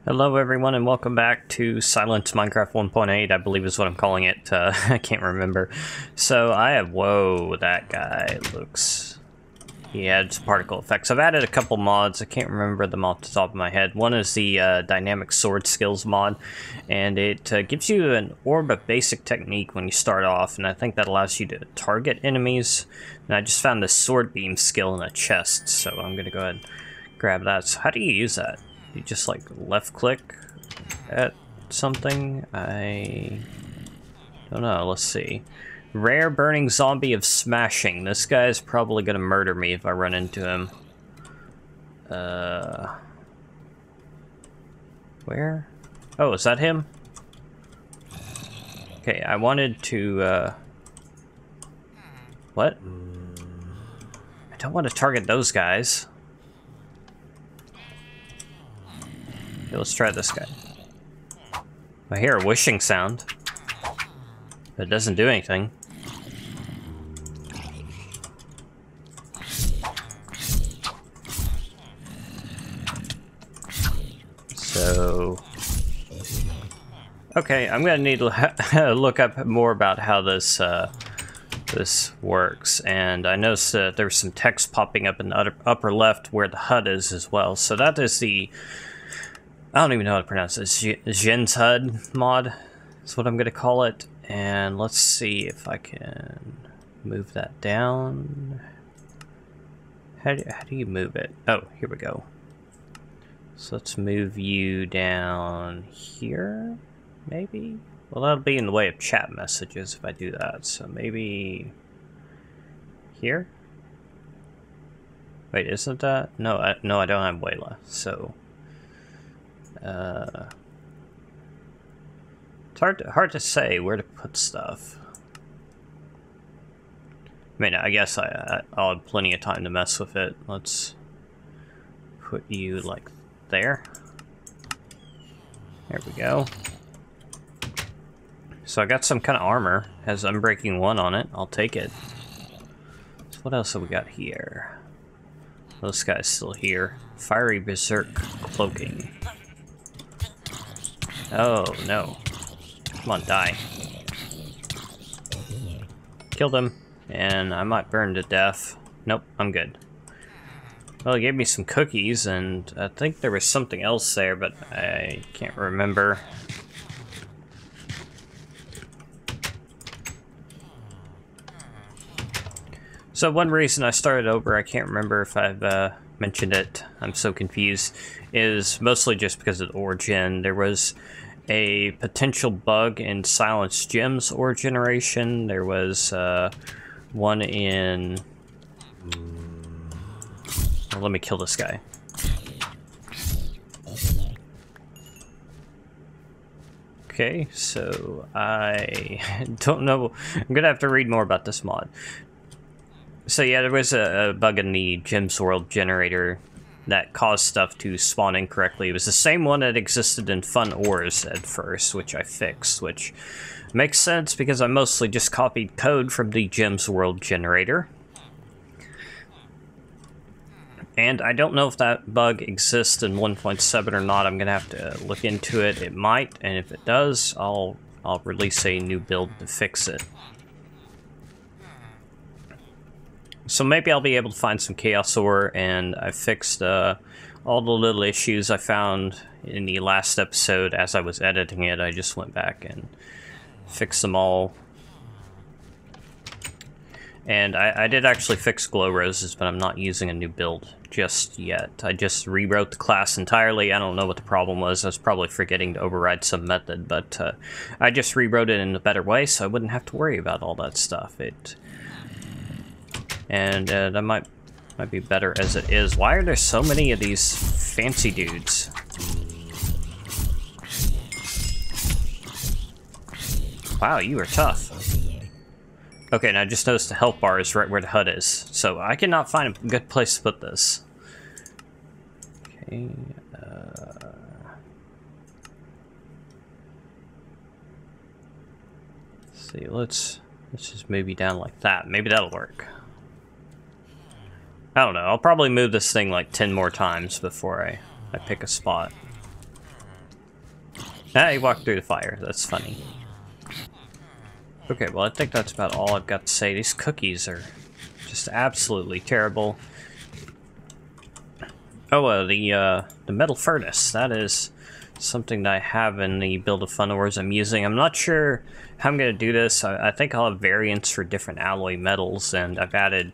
Hello everyone and welcome back to Silence Minecraft 1.8, I believe is what I'm calling it. I can't remember. So I have, whoa, that guy looks, he adds particle effects. I've added a couple mods, I can't remember them off the top of my head. One is the dynamic sword skills mod, and it gives you an orb of basic technique when you start off, and I think that allows you to target enemies. And I just found this sword beam skill in a chest, so I'm gonna go ahead and grab that. So how do you use that? You just like left click at something? I don't know, let's see. Rare burning zombie of smashing. This guy's probably gonna murder me if I run into him. Where? Oh, is that him? Okay, I wanted to, what? I don't want to target those guys. Okay, let's try this guy. I hear a whooshing sound, but it doesn't do anything. So, okay, I'm gonna need to look up more about how this this works, and I noticed that there's some text popping up in the upper left where the HUD is as well. So that is the, I don't even know how to pronounce it. Zyin HUD mod is what I'm going to call it. And let's see if I can move that down. How do you move it? Oh, here we go. So let's move you down here, maybe? Well, that'll be in the way of chat messages if I do that. So maybe here? Wait, isn't that? No, I don't have Wayla, so... it's hard to say where to put stuff. I mean, I guess I'll have plenty of time to mess with it. Let's put you like there. There we go. So I got some kind of armor, has Unbreaking 1 on it. I'll take it. So what else have we got here? Well, this guy's still here. Fiery Berserk Cloaking. Oh, no. Come on, die. Killed him, and I might burn to death. Nope, I'm good. Well, he gave me some cookies, and I think there was something else there, but I can't remember. So one reason I started over, I can't remember if I've mentioned it, I'm so confused, is mostly just because of the origin. There was a potential bug in Silence Gem's ore generation. There was one in... Well, let me kill this guy. Okay, so I don't know. I'm gonna have to read more about this mod. So yeah, there was a bug in the Gems World generator that caused stuff to spawn incorrectly. It was the same one that existed in Fun Ores at first, which I fixed, which makes sense because I mostly just copied code from the Gems World generator. And I don't know if that bug exists in 1.7 or not. I'm gonna have to look into it. It might, and if it does, I'll release a new build to fix it. So maybe I'll be able to find some Chaos Ore, and I fixed all the little issues I found in the last episode as I was editing it. I just went back and fixed them all. And I did actually fix Glow Roses, but I'm not using a new build just yet. I just rewrote the class entirely. I don't know what the problem was. I was probably forgetting to override some method, but I just rewrote it in a better way, so I wouldn't have to worry about all that stuff. And that might be better as it is. Why are there so many of these fancy dudes? Wow, you are tough. Okay, and I just noticed the health bar is right where the HUD is. So I cannot find a good place to put this. Okay, let's see, let's just move you down like that. Maybe that'll work. I don't know, I'll probably move this thing like 10 more times before I pick a spot. Ah, he walked through the fire. That's funny. Okay, well, I think that's about all I've got to say. These cookies are just absolutely terrible. Oh, the metal furnace. That is something that I have in the build of fun ores I'm using. I'm not sure how I'm going to do this. I think I'll have variants for different alloy metals, and I've added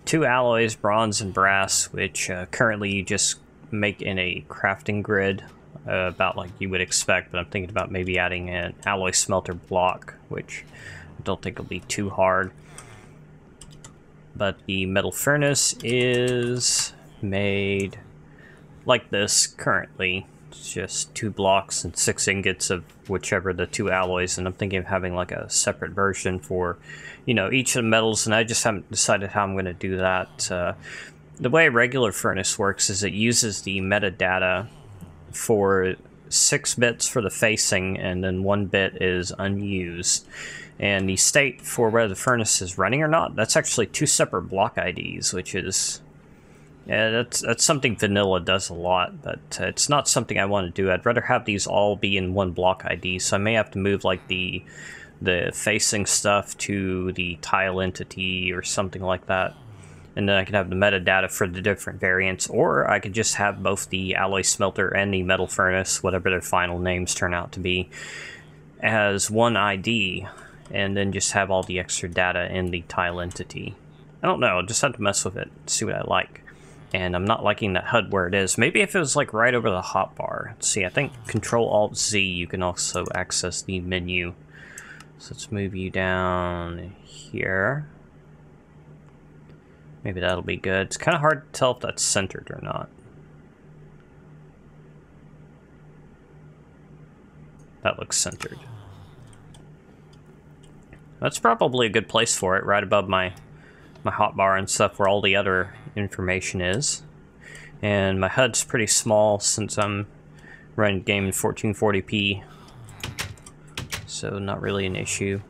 2 alloys, bronze and brass, which currently you just make in a crafting grid, about like you would expect, but I'm thinking about maybe adding an alloy smelter block, which I don't think will be too hard. But the metal furnace is made like this currently. It's just 2 blocks and 6 ingots of whichever the 2 alloys, and I'm thinking of having like a separate version for, you know, each of the metals, and I just haven't decided how I'm going to do that. The way a regular furnace works is it uses the metadata for 6 bits for the facing, and then 1 bit is unused. And the state for whether the furnace is running or not, that's actually 2 separate block IDs, which is... yeah, that's something vanilla does a lot, but it's not something I want to do. I'd rather have these all be in 1 block ID, so I may have to move like the facing stuff to the tile entity or something like that. And then I can have the metadata for the different variants, or I could just have both the alloy smelter and the metal furnace, whatever their final names turn out to be, as 1 ID, and then just have all the extra data in the tile entity. I don't know, I'll just have to mess with it, see what I like. And I'm not liking that HUD where it is. Maybe if it was like right over the hotbar. Let's see, I think Control-Alt-Z, you can also access the menu. So let's move you down here. Maybe that'll be good. It's kind of hard to tell if that's centered or not. That looks centered. That's probably a good place for it, right above my hotbar and stuff where all the other information is. And my HUD's pretty small since I'm running the game in 1440p. So not really an issue.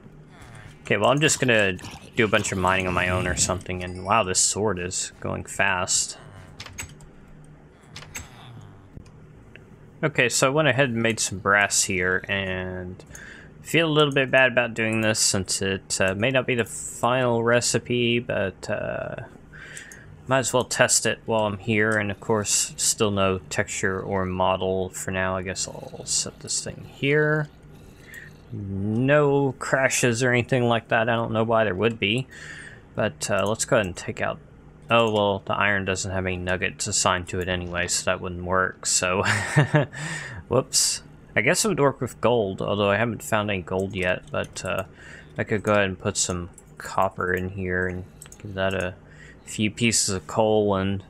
Okay, well I'm just gonna do a bunch of mining on my own or something, and wow, this sword is going fast. Okay, so I went ahead and made some brass here, and I feel a little bit bad about doing this since it may not be the final recipe, but might as well test it while I'm here. And of course, still no texture or model for now. I guess I'll set this thing here. No crashes or anything like that. I don't know why there would be, but let's go ahead and take out... oh, well, the iron doesn't have any nuggets assigned to it anyway, so that wouldn't work, so... whoops. I guess it would work with gold, although I haven't found any gold yet, but I could go ahead and put some copper in here and give that a few pieces of coal, and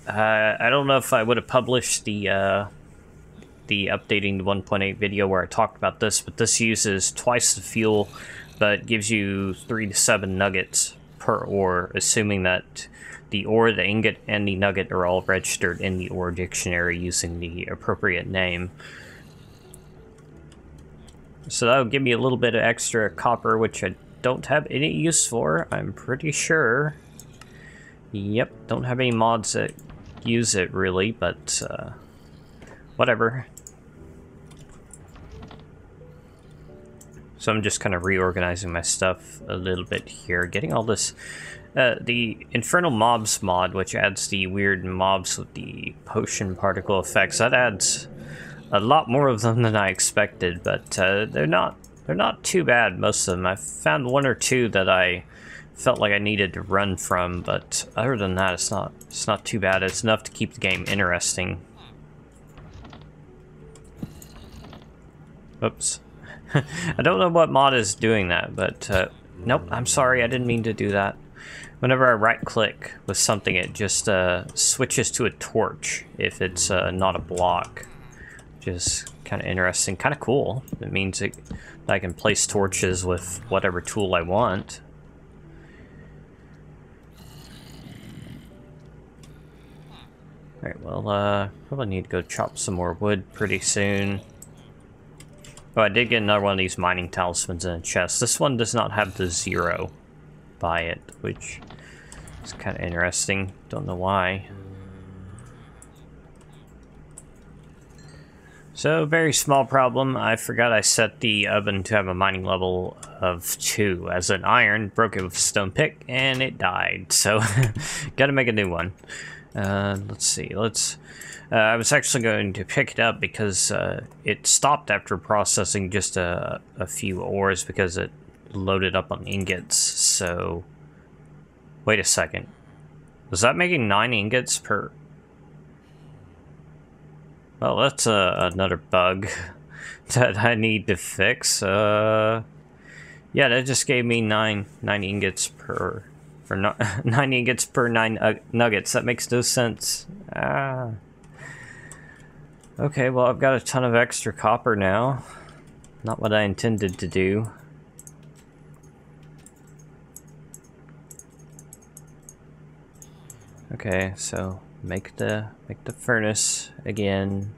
I don't know if I would have published the updating the 1.8 video where I talked about this, but this uses twice the fuel, but gives you 3 to 7 nuggets per ore, assuming that the ore, the ingot, and the nugget are all registered in the ore dictionary using the appropriate name. So that'll give me a little bit of extra copper, which I don't have any use for, I'm pretty sure. Yep, don't have any mods that use it really, but whatever. So I'm just kind of reorganizing my stuff a little bit here, getting all this... the Infernal Mobs mod, which adds the weird mobs with the potion particle effects, that adds a lot more of them than I expected, but they're not too bad, most of them. I found 1 or 2 that I felt like I needed to run from, but other than that, it's not too bad. It's enough to keep the game interesting. Oops. I don't know what mod is doing that, but nope, I'm sorry, I didn't mean to do that. Whenever I right-click with something, it just switches to a torch if it's not a block, which is kind of interesting, kind of cool. It means I can place torches with whatever tool I want. Alright, well, probably need to go chop some more wood pretty soon. Oh, I did get another one of these mining talismans in a chest. This one does not have the 0 by it, which is kind of interesting. Don't know why. So, very small problem. I forgot I set the oven to have a mining level of 2 as an iron, broke it with a stone pick, and it died. So, gotta make a new one. Let's see, I was actually going to pick it up because it stopped after processing just a few ores because it loaded up on ingots. So, wait a second. Was that making 9 ingots per... Well, that's another bug that I need to fix. Yeah, that just gave me 9 ingots per... 9 ingots per 9 nuggets. That makes no sense. Okay, well, I've got a ton of extra copper now. Not what I intended to do. Okay, so make the furnace again.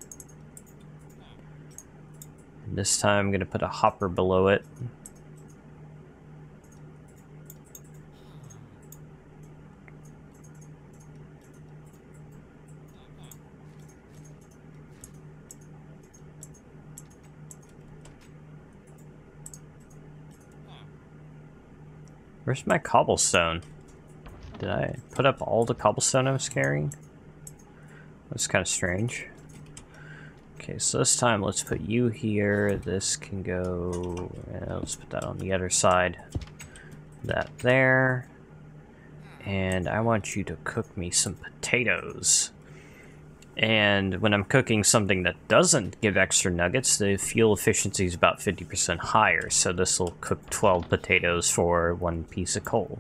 And this time I'm gonna put a hopper below it. Where's my cobblestone? Did I put up all the cobblestone I was carrying? That's kind of strange. Okay, so this time let's put you here. This can go... let's put that on the other side. That there. And I want you to cook me some potatoes. And when I'm cooking something that doesn't give extra nuggets, the fuel efficiency is about 50% higher. So this will cook 12 potatoes for 1 piece of coal.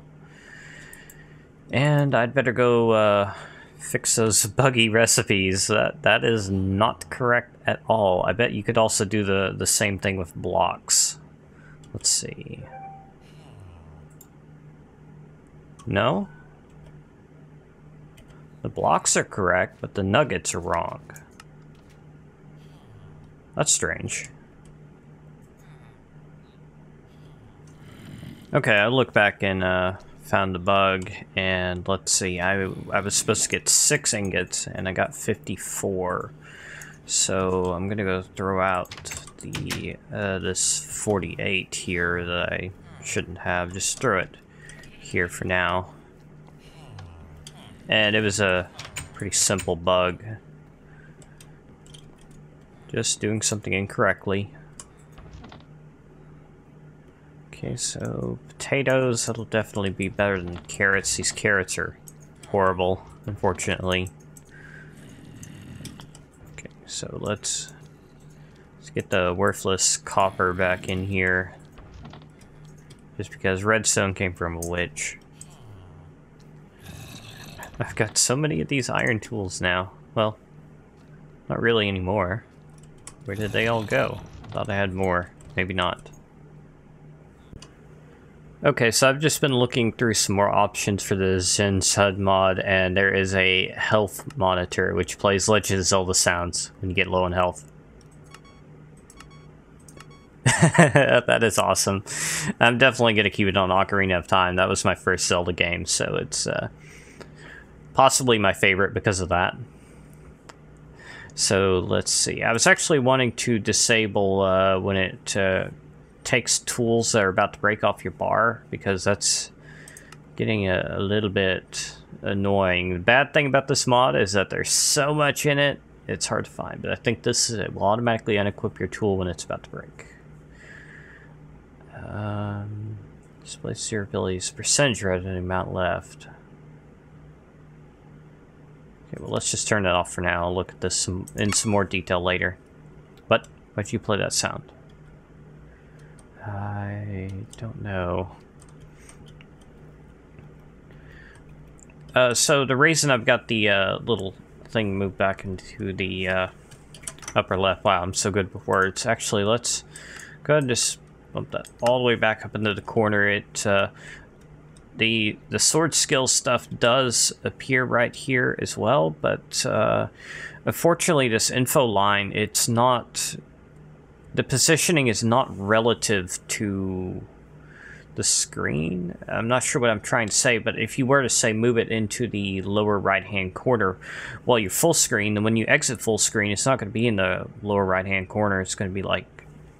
And I'd better go fix those buggy recipes. That is not correct at all. I bet you could also do the same thing with blocks. Let's see. No? The blocks are correct, but the nuggets are wrong. That's strange. Okay, I looked back and found the bug, and let's see, I was supposed to get 6 ingots, and I got 54. So I'm gonna go throw out the this 48 here that I shouldn't have. Just throw it here for now. And it was a pretty simple bug. Just doing something incorrectly. Okay, so potatoes, that'll definitely be better than carrots. These carrots are horrible, unfortunately. Okay, so let's get the worthless copper back in here. Just because redstone came from a witch. I've got so many of these iron tools now. Well, not really anymore. Where did they all go? Thought I had more. Maybe not. Okay, so I've just been looking through some more options for the Zyin HUD mod, and there is a health monitor which plays Legend of Zelda sounds when you get low in health. That is awesome. I'm definitely going to keep it on Ocarina of Time. That was my first Zelda game, so it's possibly my favorite because of that. So let's see. I was actually wanting to disable when it takes tools that are about to break off your bar, because that's getting a little bit annoying. The bad thing about this mod is that there's so much in it, it's hard to find. But I think this will automatically unequip your tool when it's about to break. Displays your abilities, percentage revenue amount left. Okay, well, let's just turn it off for now. I'll look at this in some more detail later. But why'd you play that sound? I don't know. So the reason I've got the little thing moved back into the upper left. Wow, I'm so good with words. Actually, let's go ahead and just bump that all the way back up into the corner. It the sword skill stuff does appear right here as well, but unfortunately this info line, it's not, the positioning is not relative to the screen. I'm not sure what I'm trying to say, but if you were to say move it into the lower right-hand corner while you're full screen, then when you exit full screen, it's not going to be in the lower right-hand corner. It's going to be like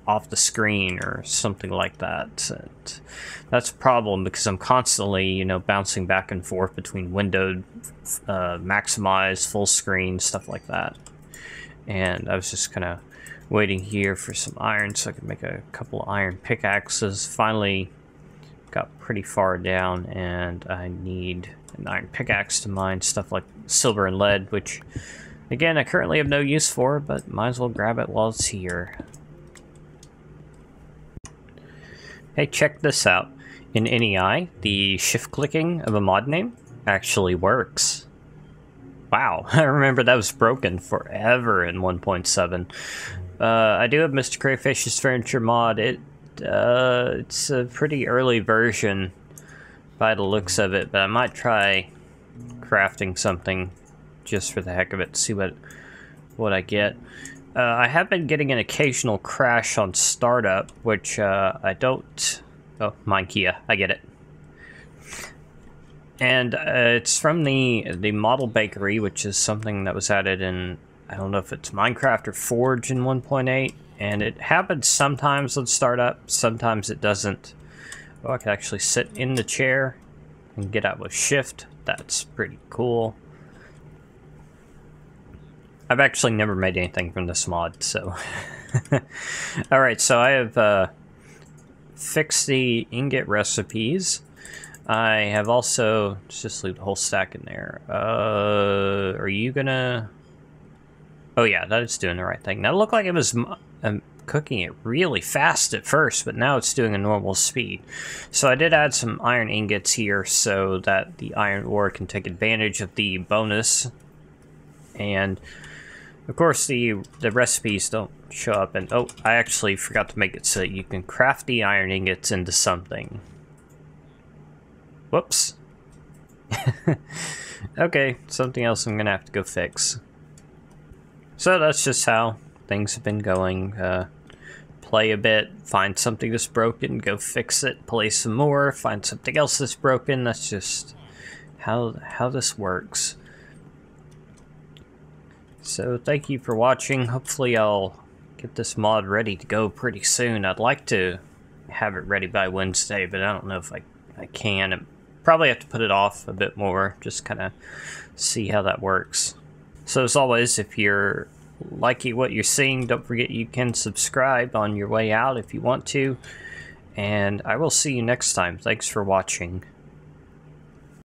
off the screen or something like that. And that's a problem because I'm constantly, you know, bouncing back and forth between windowed, maximize, full screen, stuff like that. And I was just kind of waiting here for some iron so I could make a couple of iron pickaxes. Finally got pretty far down, and I need an iron pickaxe to mine stuff like silver and lead, which, again, I currently have no use for, but might as well grab it while it's here. Hey, check this out. In NEI, the shift clicking of a mod name actually works. Wow, I remember that was broken forever in 1.7. I do have Mr. Crayfish's furniture mod. It's a pretty early version by the looks of it, but I might try crafting something just for the heck of it to see what I get. I have been getting an occasional crash on startup, which I don't... Oh, mine Kia. I get it. And it's from the model bakery, which is something that was added in, I don't know if it's Minecraft or Forge in 1.8, and it happens sometimes on startup, sometimes it doesn't. Oh, I can actually sit in the chair and get out with shift. That's pretty cool. I've actually never made anything from this mod, so... Alright, so I have fixed the ingot recipes. I have also... just leave the whole stack in there. Are you gonna... Oh yeah, that is doing the right thing. Now it looked like it was cooking it really fast at first, but now it's doing a normal speed. So I did add some iron ingots here so that the iron ore can take advantage of the bonus. And... of course, the recipes don't show up, and oh, I actually forgot to make it so that you can craft the iron ingots into something. Whoops. Okay, something else I'm gonna have to go fix. So that's just how things have been going. Play a bit, find something that's broken, go fix it, play some more, find something else that's broken. That's just how this works. So thank you for watching. Hopefully I'll get this mod ready to go pretty soon. I'd like to have it ready by Wednesday, but I don't know if I can. I probably have to put it off a bit more, just kind of see how that works. So as always, if you're liking what you're seeing, don't forget you can subscribe on your way out if you want to. And I will see you next time. Thanks for watching.